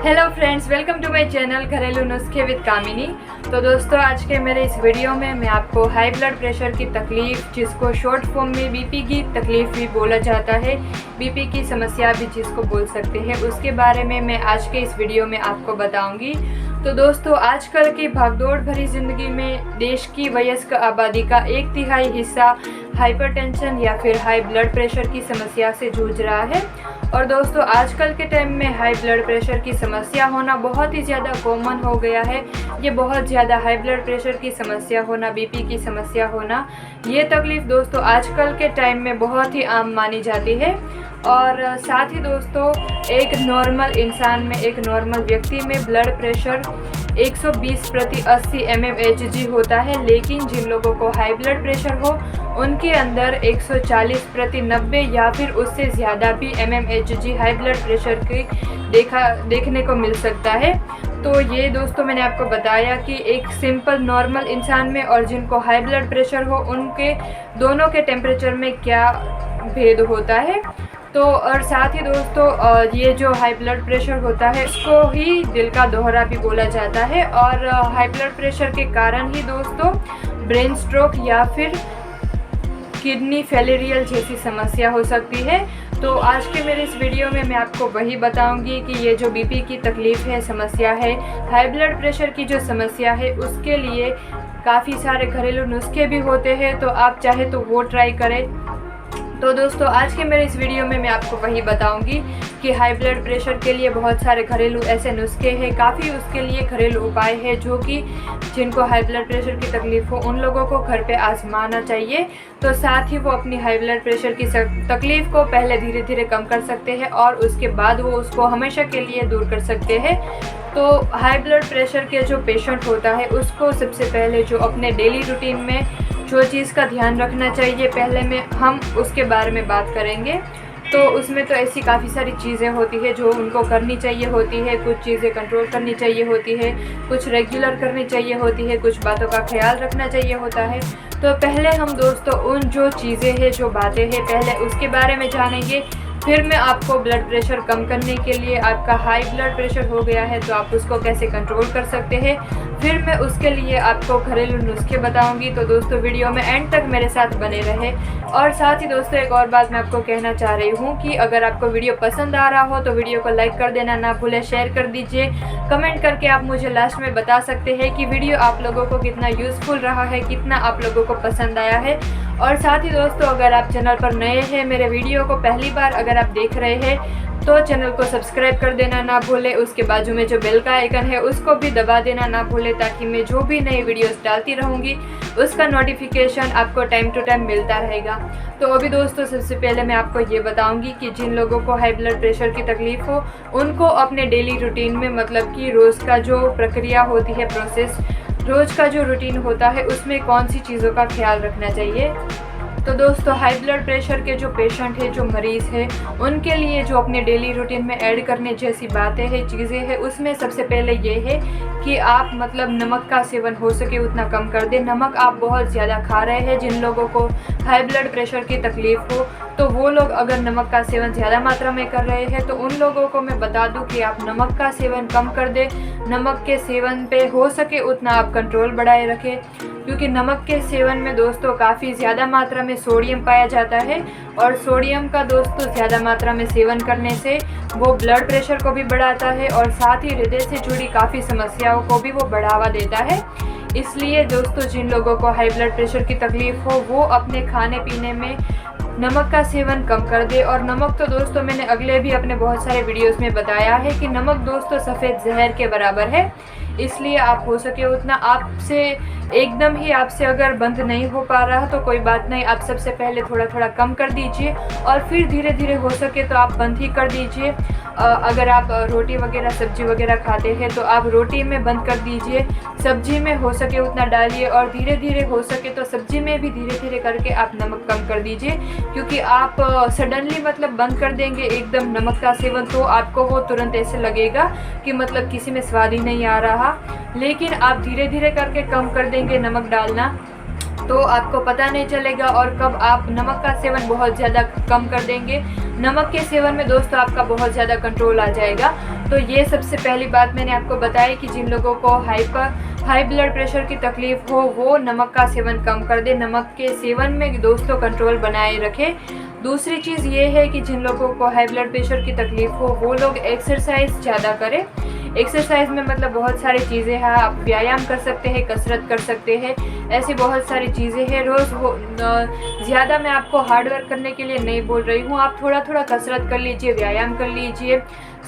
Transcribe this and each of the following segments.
Hello friends, welcome to my channel घरेलू नुस्खे with कामिनी। तो दोस्तों, आज के मेरे इस वीडियो में मैं आपको हाई ब्लड प्रेशर की तकलीफ़, जिसको शॉर्ट फॉर्म में बीपी की तकलीफ़ भी बोला जाता है, बीपी की समस्या भी जिसको बोल सकते हैं, उसके बारे में मैं आज के इस वीडियो में आपको बताऊंगी। तो दोस्तों, आजकल की भागदौड़ भरी ज़िंदगी में देश की वयस्क आबादी का 1/3 हिस्सा हाइपरटेंशन या फिर हाई ब्लड प्रेशर की समस्या से जूझ रहा है। और दोस्तों, आजकल के टाइम में हाई ब्लड प्रेशर की समस्या होना बहुत ही ज़्यादा कॉमन हो गया है। ये बहुत ज़्यादा हाई ब्लड प्रेशर की समस्या होना, बीपी की समस्या होना, ये तकलीफ़ दोस्तों आजकल के टाइम में बहुत ही आम मानी जाती है। और साथ ही दोस्तों, एक नॉर्मल इंसान में, एक नॉर्मल व्यक्ति में ब्लड प्रेशर 120/80 mmHg होता है, लेकिन जिन लोगों को हाई ब्लड प्रेशर हो उनके अंदर 140/90 या फिर उससे ज़्यादा भी mmHg हाई ब्लड प्रेशर की देखने को मिल सकता है। तो ये दोस्तों मैंने आपको बताया कि एक सिंपल नॉर्मल इंसान में और जिनको हाई ब्लड प्रेशर हो उनके दोनों के टेम्परेचर में क्या भेद होता है। तो और साथ ही दोस्तों, ये जो हाई ब्लड प्रेशर होता है इसको ही दिल का दौरा भी बोला जाता है। और हाई ब्लड प्रेशर के कारण ही दोस्तों ब्रेन स्ट्रोक या फिर किडनी फेलियरियल जैसी समस्या हो सकती है। तो आज के मेरे इस वीडियो में मैं आपको वही बताऊंगी कि ये जो बीपी की तकलीफ़ है, समस्या है, हाई ब्लड प्रेशर की जो समस्या है, उसके लिए काफ़ी सारे घरेलू नुस्खे भी होते हैं। तो आप चाहे तो वो ट्राई करें। तो दोस्तों, आज के मेरे इस वीडियो में मैं आपको वही बताऊंगी कि हाई ब्लड प्रेशर के लिए बहुत सारे घरेलू ऐसे नुस्खे हैं, काफ़ी उसके लिए घरेलू उपाय है जो कि जिनको हाई ब्लड प्रेशर की तकलीफ़ हो उन लोगों को घर पे आजमाना चाहिए। तो साथ ही वो अपनी हाई ब्लड प्रेशर की तकलीफ़ को पहले धीरे धीरे कम कर सकते हैं और उसके बाद वो उसको हमेशा के लिए दूर कर सकते हैं। तो हाई ब्लड प्रेशर के जो पेशेंट होता है उसको सबसे पहले जो अपने डेली रूटीन में जो चीज़ का ध्यान रखना चाहिए, पहले में हम उसके बारे में बात करेंगे। तो उसमें तो ऐसी काफ़ी सारी चीज़ें होती है जो उनको करनी चाहिए होती है, कुछ चीज़ें कंट्रोल करनी चाहिए होती है, कुछ रेगुलर करनी चाहिए होती है, कुछ बातों का ख्याल रखना चाहिए होता है। तो पहले हम दोस्तों उन जो चीज़ें हैं, जो बातें हैं, पहले उसके बारे में जानेंगे। फिर मैं आपको ब्लड प्रेशर कम करने के लिए, आपका हाई ब्लड प्रेशर हो गया है तो आप उसको कैसे कंट्रोल कर सकते हैं, फिर मैं उसके लिए आपको घरेलू नुस्खे बताऊंगी। तो दोस्तों, वीडियो में एंड तक मेरे साथ बने रहे। और साथ ही दोस्तों, एक और बात मैं आपको कहना चाह रही हूँ कि अगर आपको वीडियो पसंद आ रहा हो तो वीडियो को लाइक कर देना ना भूलें, शेयर कर दीजिए। कमेंट करके आप मुझे लास्ट में बता सकते हैं कि वीडियो आप लोगों को कितना यूज़फुल रहा है, कितना आप लोगों को पसंद आया है। और साथ ही दोस्तों, अगर आप चैनल पर नए हैं, मेरे वीडियो को पहली बार अगर आप देख रहे हैं तो चैनल को सब्सक्राइब कर देना ना भूलें। उसके बाजू में जो बेल का आइकन है उसको भी दबा देना ना भूलें, ताकि मैं जो भी नई वीडियोस डालती रहूँगी उसका नोटिफिकेशन आपको टाइम टू टाइम मिलता रहेगा। तो अभी दोस्तों, सबसे पहले मैं आपको ये बताऊंगी कि जिन लोगों को हाई ब्लड प्रेशर की तकलीफ़ हो उनको अपने डेली रूटीन में, मतलब कि रोज़ का जो प्रक्रिया होती है, प्रोसेस, रोज़ का जो रूटीन होता है, उसमें कौन सी चीज़ों का ख्याल रखना चाहिए। तो दोस्तों, हाई ब्लड प्रेशर के जो पेशेंट है, जो मरीज़ है, उनके लिए जो अपने डेली रूटीन में ऐड करने जैसी बातें हैं, चीज़ें हैं, उसमें सबसे पहले ये है कि आप मतलब नमक का सेवन हो सके उतना कम कर दें। नमक आप बहुत ज़्यादा खा रहे हैं, जिन लोगों को हाई ब्लड प्रेशर की तकलीफ़ हो तो वो लोग अगर नमक का सेवन ज़्यादा मात्रा में कर रहे हैं तो उन लोगों को मैं बता दूं कि आप नमक का सेवन कम कर दें। नमक के सेवन पे हो सके उतना आप कंट्रोल बढ़ाए रखें, क्योंकि नमक के सेवन में दोस्तों काफ़ी ज़्यादा मात्रा में सोडियम पाया जाता है। और सोडियम का दोस्तों ज़्यादा मात्रा में सेवन करने से वो ब्लड प्रेशर को भी बढ़ाता है और साथ ही हृदय से जुड़ी काफ़ी समस्याओं को भी वो बढ़ावा देता है। इसलिए दोस्तों, जिन लोगों को हाई ब्लड प्रेशर की तकलीफ़ हो वो अपने खाने पीने में नमक का सेवन कम कर दे। और नमक तो दोस्तों मैंने अगले भी अपने बहुत सारे वीडियोस में बताया है कि नमक दोस्तों सफ़ेद जहर के बराबर है। इसलिए आप हो सके उतना, आपसे एकदम ही आपसे अगर बंद नहीं हो पा रहा तो कोई बात नहीं, आप सबसे पहले थोड़ा थोड़ा कम कर दीजिए और फिर धीरे धीरे हो सके तो आप बंद ही कर दीजिए। अगर आप रोटी वगैरह, सब्जी वगैरह खाते हैं तो आप रोटी में बंद कर दीजिए, सब्जी में हो सके उतना डालिए और धीरे धीरे हो सके तो सब्जी में भी धीरे धीरे करके आप नमक कम कर दीजिए। क्योंकि आप सडनली मतलब बंद कर देंगे एकदम नमक का सेवन तो आपको वो तुरंत ऐसे लगेगा कि मतलब किसी में स्वाद ही नहीं आ रहा, लेकिन आप धीरे धीरे करके कम कर देंगे नमक डालना तो आपको पता नहीं चलेगा, और कब आप नमक का सेवन बहुत ज़्यादा कम कर देंगे। नमक के सेवन में दोस्तों आपका बहुत ज़्यादा कंट्रोल आ जाएगा। तो ये सबसे पहली बात मैंने आपको बताई कि जिन लोगों को हाई ब्लड प्रेशर की तकलीफ़ हो वो नमक का सेवन कम कर दे, नमक के सेवन में दोस्तों कंट्रोल बनाए रखें। दूसरी चीज़ ये है कि जिन लोगों को हाई ब्लड प्रेशर की तकलीफ़ हो वो लोग एक्सरसाइज ज़्यादा करें। एक्सरसाइज में मतलब बहुत सारी चीज़ें हैं, आप व्यायाम कर सकते हैं, कसरत कर सकते हैं, ऐसी बहुत सारी चीज़ें हैं। रोज़ ज़्यादा मैं आपको हार्ड वर्क करने के लिए नहीं बोल रही हूँ, आप थोड़ा थोड़ा कसरत कर लीजिए, व्यायाम कर लीजिए,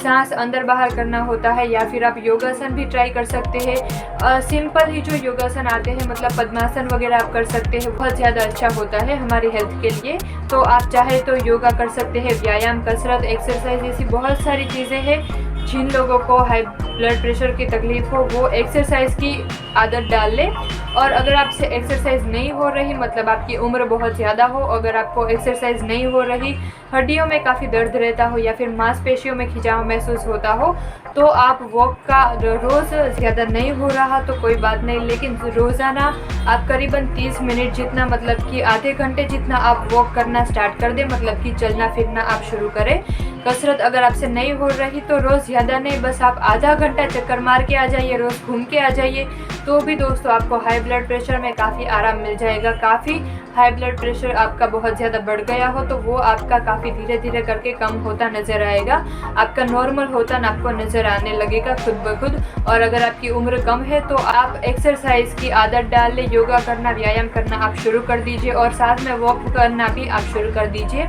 सांस अंदर बाहर करना होता है, या फिर आप योगासन भी ट्राई कर सकते हैं। सिंपल ही जो योगासन आते हैं मतलब पद्मासन वगैरह आप कर सकते हैं, बहुत ज़्यादा अच्छा होता है हमारी हेल्थ के लिए। तो आप चाहे तो योगा कर सकते हैं, व्यायाम, कसरत, एक्सरसाइज, ऐसी बहुत सारी चीज़ें हैं। जिन लोगों को हाई ब्लड प्रेशर की तकलीफ़ हो वो एक्सरसाइज की आदत डाल लें। और अगर आपसे एक्सरसाइज नहीं हो रही, मतलब आपकी उम्र बहुत ज़्यादा हो, अगर आपको एक्सरसाइज नहीं हो रही, हड्डियों में काफ़ी दर्द रहता हो या फिर मांसपेशियों में खिंचाव महसूस होता हो, तो आप वॉक का रोज़ ज़्यादा नहीं हो रहा तो कोई बात नहीं, लेकिन रोज़ाना आप करीबन 30 मिनट जितना, मतलब कि आधे घंटे जितना आप वॉक करना स्टार्ट कर दें, मतलब कि चलना फिरना आप शुरू करें। कसरत अगर आपसे नहीं हो रही तो रोज़ ज़्यादा नहीं, बस आप आधा घंटा चक्कर मार के आ जाइए, रोज़ घूम के आ जाइए, तो भी दोस्तों आपको हाई ब्लड प्रेशर में काफ़ी आराम मिल जाएगा। काफ़ी हाई ब्लड प्रेशर आपका बहुत ज़्यादा बढ़ गया हो तो वो आपका काफ़ी धीरे धीरे करके कम होता नज़र आएगा, आपका नॉर्मल होता न आपको नज़र आने लगेगा खुद ब खुद। और अगर आपकी उम्र कम है तो आप एक्सरसाइज की आदत डाल लें, योगा करना, व्यायाम करना आप शुरू कर दीजिए, और साथ में वॉक करना भी आप शुरू कर दीजिए।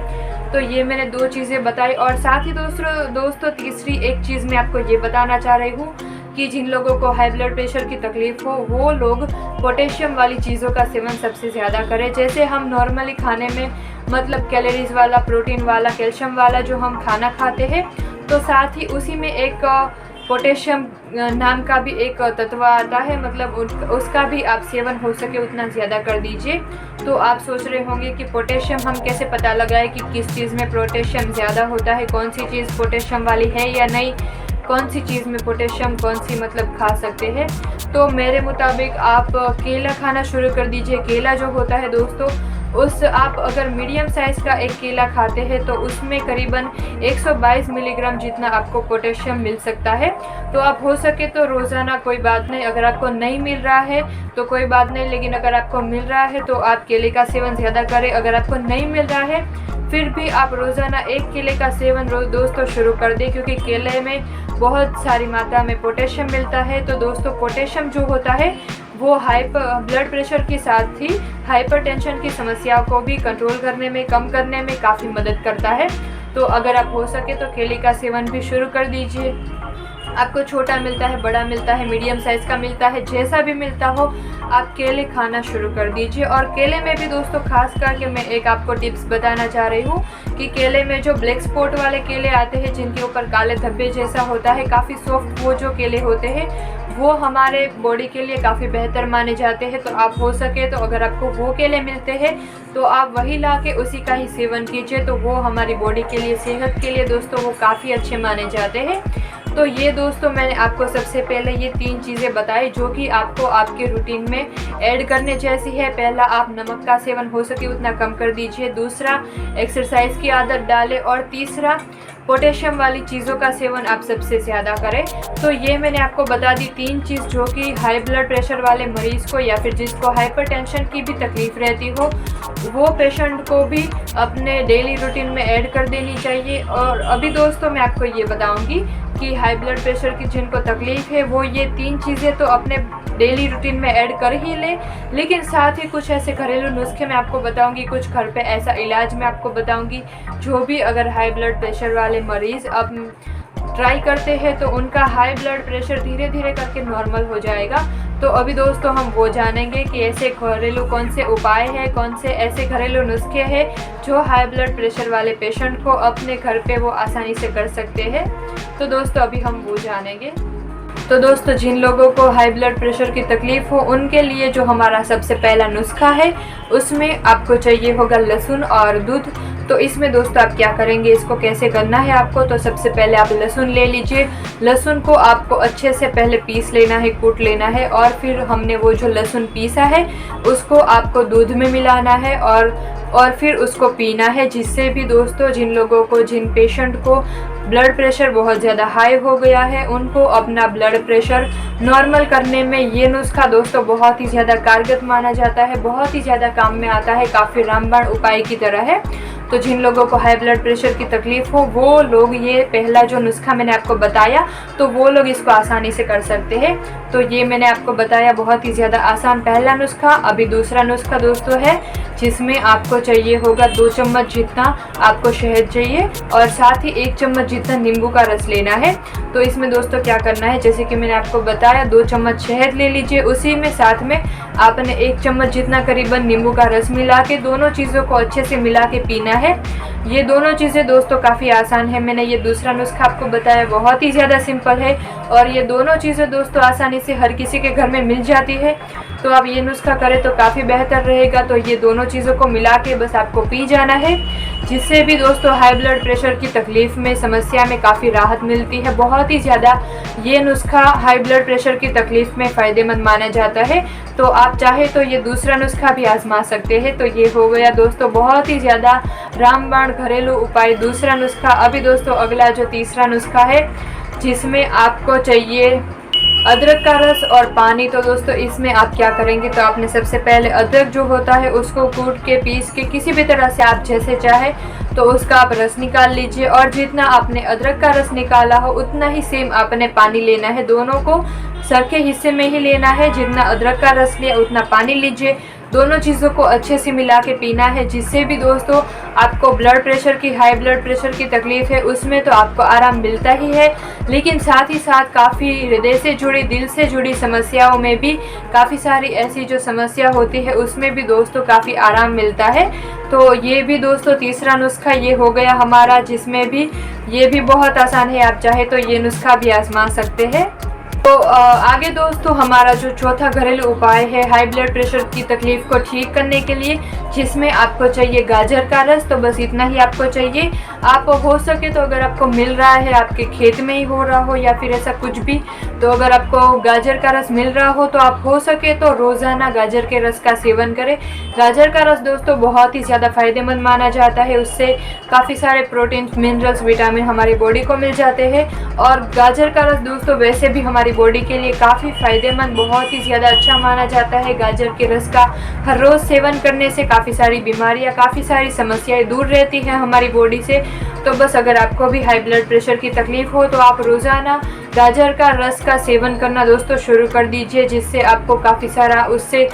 तो ये मैंने 2 चीज़ें बताई। और साथ ही दोस्तों तीसरी एक चीज़ मैं आपको ये बताना चाह रही हूँ कि जिन लोगों को हाई ब्लड प्रेशर की तकलीफ़ हो वो लोग पोटेशियम वाली चीज़ों का सेवन सबसे ज़्यादा करें। जैसे हम नॉर्मली खाने में मतलब कैलोरीज़ वाला, प्रोटीन वाला, कैल्शियम वाला जो हम खाना खाते हैं, तो साथ ही उसी में एक पोटेशियम नाम का भी एक तत्व आता है, मतलब उसका भी आप सेवन हो सके उतना ज़्यादा कर दीजिए। तो आप सोच रहे होंगे कि पोटेशियम हम कैसे पता लगाएं कि किस चीज़ में पोटेशियम ज़्यादा होता है, कौन सी चीज़ पोटेशियम वाली है या नहीं, कौन सी चीज़ में पोटेशियम कौन सी मतलब खा सकते हैं। तो मेरे मुताबिक आप केला खाना शुरू कर दीजिए। केला जो होता है दोस्तों, उस आप अगर मीडियम साइज़ का एक केला खाते हैं तो उसमें करीबन 122 मिलीग्राम जितना आपको पोटेशियम मिल सकता है। तो आप हो सके तो रोज़ाना, कोई बात नहीं, अगर आपको नहीं मिल रहा है तो कोई बात नहीं, लेकिन अगर आपको मिल रहा है तो आप केले का सेवन ज़्यादा करें। अगर आपको नहीं मिल रहा है फिर भी आप रोज़ाना एक केले का सेवन दोस्तों शुरू कर दें, क्योंकि केले में बहुत सारी मात्रा में पोटेशियम मिलता है। तो दोस्तों पोटेशियम जो होता है वो ब्लड प्रेशर के साथ ही हाइपरटेंशन की समस्याओं को भी कंट्रोल करने में, कम करने में काफ़ी मदद करता है। तो अगर आप हो सके तो केले का सेवन भी शुरू कर दीजिए। आपको छोटा मिलता है, बड़ा मिलता है, मीडियम साइज़ का मिलता है, जैसा भी मिलता हो आप केले खाना शुरू कर दीजिए। और केले में भी दोस्तों खास करके मैं एक आपको टिप्स बताना चाह रही हूँ कि केले में जो ब्लैक स्पॉट वाले केले आते हैं जिनके ऊपर काले धब्बे जैसा होता है, काफ़ी सॉफ्ट वो जो केले होते हैं वो हमारे बॉडी के लिए काफ़ी बेहतर माने जाते हैं। तो आप हो सके तो अगर आपको वो केले मिलते हैं तो आप वही ला के उसी का ही सेवन कीजिए, तो वो हमारी बॉडी के लिए, सेहत के लिए दोस्तों वो काफ़ी अच्छे माने जाते हैं। तो ये दोस्तों मैंने आपको सबसे पहले ये 3 चीज़ें बताई जो कि आपको आपके रूटीन में ऐड करने जैसी है। पहला, आप नमक का सेवन हो सके उतना कम कर दीजिए। दूसरा, एक्सरसाइज की आदत डालें। और तीसरा, पोटेशियम वाली चीज़ों का सेवन आप सबसे ज़्यादा करें। तो ये मैंने आपको बता दी 3 चीज़ जो कि हाई ब्लड प्रेशर वाले मरीज़ को या फिर जिसको हाइपरटेंशन की भी तकलीफ़ रहती हो वो पेशेंट को भी अपने डेली रूटीन में ऐड कर देनी चाहिए। और अभी दोस्तों मैं आपको ये बताऊंगी कि हाई ब्लड प्रेशर की जिनको तकलीफ़ है वो ये 3 चीज़ें तो अपने डेली रूटीन में ऐड कर ही ले, लेकिन साथ ही कुछ ऐसे घरेलू नुस्खे मैं आपको बताऊंगी, कुछ घर पे ऐसा इलाज मैं आपको बताऊंगी जो भी अगर हाई ब्लड प्रेशर वाले मरीज़ अब ट्राई करते हैं तो उनका हाई ब्लड प्रेशर धीरे धीरे करके नॉर्मल हो जाएगा। तो अभी दोस्तों हम वो जानेंगे कि ऐसे घरेलू कौन से उपाय हैं, कौन से ऐसे घरेलू नुस्खे हैं जो हाई ब्लड प्रेशर वाले पेशेंट को अपने घर पे वो आसानी से कर सकते हैं। तो दोस्तों अभी हम वो जानेंगे। तो दोस्तों जिन लोगों को हाई ब्लड प्रेशर की तकलीफ़ हो उनके लिए जो हमारा सबसे पहला नुस्खा है उसमें आपको चाहिए होगा लहसुन और दूध। तो इसमें दोस्तों आप क्या करेंगे, इसको कैसे करना है आपको, तो सबसे पहले आप लहसुन ले लीजिए। लहसुन को आपको अच्छे से पहले पीस लेना है, कूट लेना है, और फिर हमने वो जो लहसुन पीसा है उसको आपको दूध में मिलाना है और फिर उसको पीना है। जिससे भी दोस्तों जिन पेशेंट को ब्लड प्रेशर बहुत ज़्यादा हाई हो गया है, उनको अपना ब्लड प्रेशर नॉर्मल करने में ये नुस्खा दोस्तों बहुत ही ज़्यादा कारगर माना जाता है, बहुत ही ज़्यादा काम में आता है, काफ़ी रामबाण उपाय की तरह है। तो जिन लोगों को हाई ब्लड प्रेशर की तकलीफ़ हो वो लोग ये पहला जो नुस्खा मैंने आपको बताया तो वो लोग इसको आसानी से कर सकते हैं। तो ये मैंने आपको बताया बहुत ही ज़्यादा आसान पहला नुस्खा। अभी दूसरा नुस्खा दोस्तों है जिसमें आपको चाहिए होगा 2 चम्मच जितना आपको शहद चाहिए और साथ ही 1 चम्मच जितना नींबू का रस लेना है। तो इसमें दोस्तों क्या करना है, जैसे कि मैंने आपको बताया 2 चम्मच शहद ले लीजिए, उसी में साथ में आपने 1 चम्मच जितना करीबन नींबू का रस मिला के दोनों चीज़ों को अच्छे से मिला के पीना है। ये दोनों चीज़ें दोस्तों काफ़ी आसान है। मैंने ये दूसरा नुस्खा आपको बताया बहुत ही ज़्यादा सिंपल है और ये दोनों चीज़ें दोस्तों आसानी से हर किसी के घर में मिल जाती है। तो आप ये नुस्खा करें तो काफ़ी बेहतर रहेगा। तो ये दोनों चीज़ों को मिला के बस आपको पी जाना है, जिससे भी दोस्तों हाई ब्लड प्रेशर की तकलीफ़ में समस्या में काफ़ी राहत मिलती है। बहुत ही ज़्यादा ये नुस्खा हाई ब्लड प्रेशर की तकलीफ़ में फ़ायदेमंद माना जाता है। तो आप चाहे तो ये दूसरा नुस्खा भी आजमा सकते हैं। तो ये हो गया दोस्तों बहुत ही ज़्यादा रामबाण घरेलू उपाय दूसरा नुस्खा। अभी दोस्तों अगला जो तीसरा नुस्खा है जिसमें आपको चाहिए अदरक का रस और पानी। तो दोस्तों इसमें आप क्या करेंगे, तो आपने सबसे पहले अदरक जो होता है उसको कूट के पीस के किसी भी तरह से आप जैसे चाहे तो उसका आप रस निकाल लीजिए और जितना आपने अदरक का रस निकाला हो उतना ही सेम आपने पानी लेना है। दोनों को सरखे हिस्से में ही लेना है, जितना अदरक का रस लिया उतना पानी लीजिए। दोनों चीज़ों को अच्छे से मिला के पीना है, जिससे भी दोस्तों आपको ब्लड प्रेशर की हाई ब्लड प्रेशर की तकलीफ़ है उसमें तो आपको आराम मिलता ही है, लेकिन साथ ही साथ काफ़ी हृदय से जुड़ी दिल से जुड़ी समस्याओं में भी काफ़ी सारी ऐसी जो समस्या होती है उसमें भी दोस्तों काफ़ी आराम मिलता है। तो ये भी दोस्तों तीसरा नुस्खा ये हो गया हमारा, जिसमें भी ये भी बहुत आसान है, आप चाहे तो ये नुस्खा भी आजमा सकते हैं। तो आगे दोस्तों हमारा जो चौथा घरेलू उपाय है हाई ब्लड प्रेशर की तकलीफ़ को ठीक करने के लिए, जिसमें आपको चाहिए गाजर का रस। तो बस इतना ही आपको चाहिए। आप हो सके तो अगर आपको मिल रहा है, आपके खेत में ही हो रहा हो या फिर ऐसा कुछ भी, तो अगर आपको गाजर का रस मिल रहा हो तो आप हो सके तो रोज़ाना गाजर के रस का सेवन करें। गाजर का रस दोस्तों बहुत ही ज़्यादा फ़ायदेमंद माना जाता है, उससे काफ़ी सारे प्रोटीन मिनरल्स विटामिन हमारी बॉडी को मिल जाते हैं। और गाजर का रस दोस्तों वैसे भी हमारी बॉडी के लिए काफ़ी फ़ायदेमंद बहुत ही ज़्यादा अच्छा माना जाता है। गाजर के रस का हर रोज़ सेवन करने से काफ़ी सारी बीमारियां, काफ़ी सारी समस्याएं दूर रहती हैं हमारी बॉडी से। तो बस अगर आपको भी हाई ब्लड प्रेशर की तकलीफ़ हो तो आप रोज़ाना गाजर का रस का सेवन करना दोस्तों शुरू कर दीजिए, जिससे आपको काफ़ी सारा उससे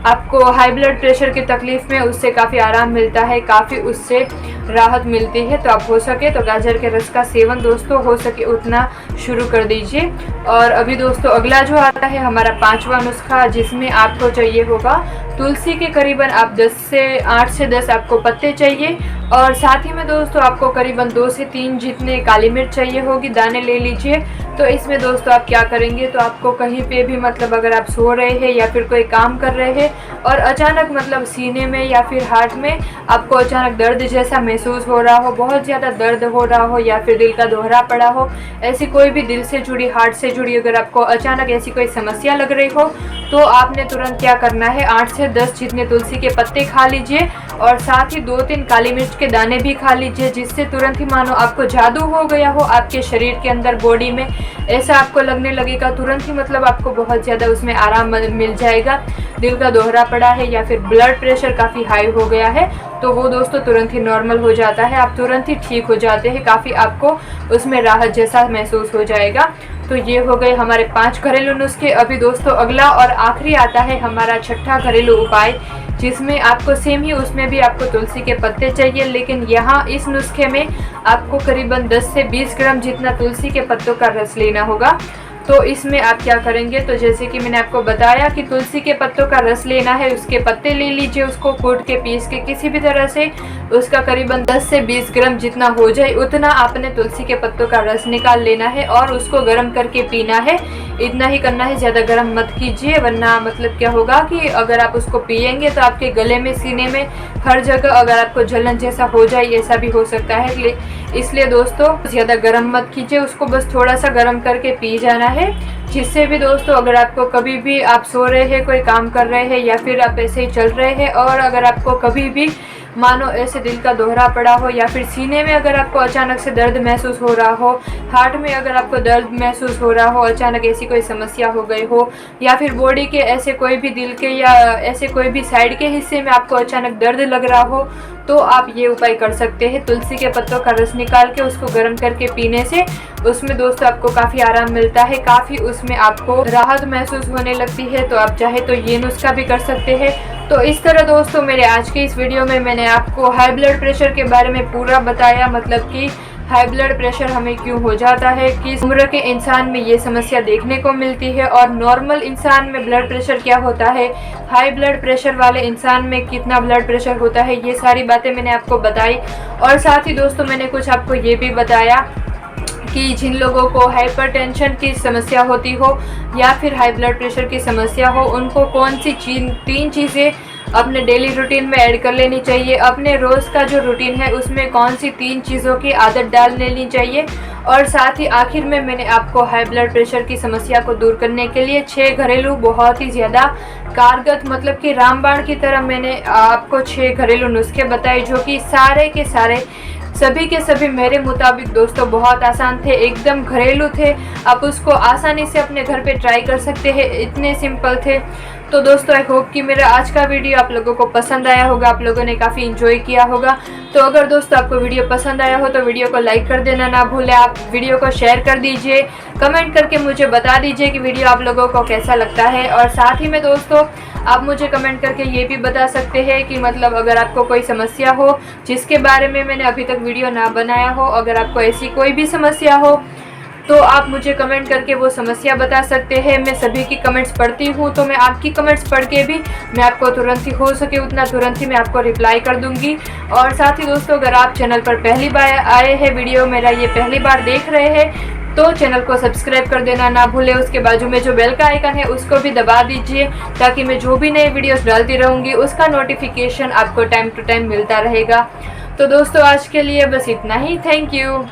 आपको हाई ब्लड प्रेशर की तकलीफ़ में उससे काफ़ी आराम मिलता है, काफ़ी उससे राहत मिलती है। तो आप हो सके तो गाजर के रस का सेवन दोस्तों हो सके उतना शुरू कर दीजिए। और अभी दोस्तों अगला जो आता है हमारा पांचवा नुस्खा, जिसमें आपको चाहिए होगा तुलसी के करीबन आप 8 से 10 आपको पत्ते चाहिए और साथ ही में दोस्तों आपको करीबन 2 से 3 जितने काली मिर्च चाहिए होगी, दाने ले लीजिए। तो इसमें दोस्तों आप क्या करेंगे, तो आपको कहीं पे भी मतलब अगर आप सो रहे हैं या फिर कोई काम कर रहे हैं और अचानक मतलब सीने में या फिर हार्ट में आपको अचानक दर्द जैसा महसूस हो रहा हो, बहुत ज़्यादा दर्द हो रहा हो या फिर दिल का दोहरा पड़ा हो, ऐसी कोई भी दिल से जुड़ी हार्ट से जुड़ी अगर आपको अचानक ऐसी कोई समस्या लग रही हो तो आपने तुरंत क्या करना है, 8 से 10 जितने तुलसी के पत्ते खा लीजिए और साथ ही 2-3 काली मिर्च के दाने भी खा लीजिए, जिससे तुरंत ही मानो आपको जादू हो गया हो आपके शरीर के अंदर, बॉडी में ऐसा आपको लगने लगेगा तुरंत ही, मतलब आपको बहुत ज़्यादा उसमें आराम मिल जाएगा। दिल का दोहरा पड़ा है या फिर ब्लड प्रेशर काफ़ी हाई हो गया है तो वो दोस्तों तुरंत ही नॉर्मल हो जाता है, आप तुरंत ही ठीक हो जाते हैं, काफ़ी आपको उसमें राहत जैसा महसूस हो जाएगा। तो ये हो गए हमारे 5 घरेलू नुस्खे। अभी दोस्तों अगला और आखिरी आता है हमारा छठा घरेलू उपाय, जिसमें आपको सेम ही उसमें भी आपको तुलसी के पत्ते चाहिए, लेकिन यहाँ इस नुस्खे में आपको करीबन 10 से 20 ग्राम जितना तुलसी के पत्तों का रस लेना होगा। तो इसमें आप क्या करेंगे, तो जैसे कि मैंने आपको बताया कि तुलसी के पत्तों का रस लेना है, उसके पत्ते ले लीजिए, उसको कूट के पीस के किसी भी तरह से उसका करीबन 10 से 20 ग्राम जितना हो जाए उतना आपने तुलसी के पत्तों का रस निकाल लेना है और उसको गर्म करके पीना है। इतना ही करना है, ज़्यादा गर्म मत कीजिए, वरना मतलब क्या होगा कि अगर आप उसको पिएंगे तो आपके गले में, सीने में, हर जगह अगर आपको जलन जैसा हो जाए, ऐसा भी हो सकता है। इसलिए दोस्तों ज़्यादा गर्म मत कीजिए उसको, बस थोड़ा सा गर्म करके पी जाना है। जिससे भी दोस्तों अगर आपको कभी भी आप सो रहे हैं, कोई काम कर रहे हैं या फिर आप ऐसे ही चल रहे हैं और अगर आपको कभी भी मानो ऐसे दिल का दोहरा पड़ा हो या फिर सीने में अगर आपको अचानक से दर्द महसूस हो रहा हो, हार्ट में अगर आपको दर्द महसूस हो रहा हो, अचानक ऐसी कोई समस्या हो गई हो या फिर बॉडी के ऐसे कोई भी दिल के या ऐसे कोई भी साइड के हिस्से में आपको अचानक दर्द लग रहा हो, तो आप ये उपाय कर सकते हैं। तुलसी के पत्तों का रस निकाल के उसको गर्म करके पीने से उसमें दोस्तों आपको काफ़ी आराम मिलता है, काफ़ी उसमें आपको राहत महसूस होने लगती है। तो आप चाहे तो ये नुस्खा भी कर सकते हैं। तो इस तरह दोस्तों मेरे आज के इस वीडियो में मैंने आपको हाई ब्लड प्रेशर के बारे में पूरा बताया, मतलब कि हाई ब्लड प्रेशर हमें क्यों हो जाता है, किस उम्र के इंसान में ये समस्या देखने को मिलती है और नॉर्मल इंसान में ब्लड प्रेशर क्या होता है, हाई ब्लड प्रेशर वाले इंसान में कितना ब्लड प्रेशर होता है, ये सारी बातें मैंने आपको बताई। और साथ ही दोस्तों मैंने कुछ आपको ये भी बताया कि जिन लोगों को हाइपरटेंशन की समस्या होती हो या फिर हाई ब्लड प्रेशर की समस्या हो, उनको कौन सी 3 चीज़ें अपने डेली रूटीन में ऐड कर लेनी चाहिए, अपने रोज़ का जो रूटीन है उसमें कौन सी 3 चीज़ों की आदत डाल लेनी चाहिए। और साथ ही आखिर में मैंने आपको हाई ब्लड प्रेशर की समस्या को दूर करने के लिए 6 घरेलू बहुत ही ज़्यादा कारगर, मतलब कि रामबाण की तरह मैंने आपको 6 घरेलू नुस्खे बताए, जो कि सारे के सारे सभी के सभी मेरे मुताबिक दोस्तों बहुत आसान थे, एकदम घरेलू थे। आप उसको आसानी से अपने घर पे ट्राई कर सकते हैं, इतने सिंपल थे। तो दोस्तों आई होप कि मेरा आज का वीडियो आप लोगों को पसंद आया होगा, आप लोगों ने काफ़ी इन्जॉय किया होगा। तो अगर दोस्तों आपको वीडियो पसंद आया हो तो वीडियो को लाइक कर देना ना भूलें, आप वीडियो को शेयर कर दीजिए, कमेंट करके मुझे बता दीजिए कि वीडियो आप लोगों को कैसा लगता है। और साथ ही में दोस्तों आप मुझे कमेंट करके ये भी बता सकते हैं कि मतलब अगर आपको कोई समस्या हो जिसके बारे में मैंने अभी तक वीडियो ना बनाया हो, अगर आपको ऐसी कोई भी समस्या हो तो आप मुझे कमेंट करके वो समस्या बता सकते हैं। मैं सभी की कमेंट्स पढ़ती हूँ, तो मैं आपकी कमेंट्स पढ़ के भी मैं आपको तुरंत ही हो सके उतना तुरंत ही मैं आपको रिप्लाई कर दूँगी। और साथ ही दोस्तों अगर आप चैनल पर पहली बार आए हैं, वीडियो मेरा ये पहली बार देख रहे हैं, तो चैनल को सब्सक्राइब कर देना ना भूलें। उसके बाजू में जो बेल का आइकन है उसको भी दबा दीजिए, ताकि मैं जो भी नए वीडियोस डालती रहूँगी उसका नोटिफिकेशन आपको टाइम टू टाइम मिलता रहेगा। तो दोस्तों आज के लिए बस इतना ही। Thank you.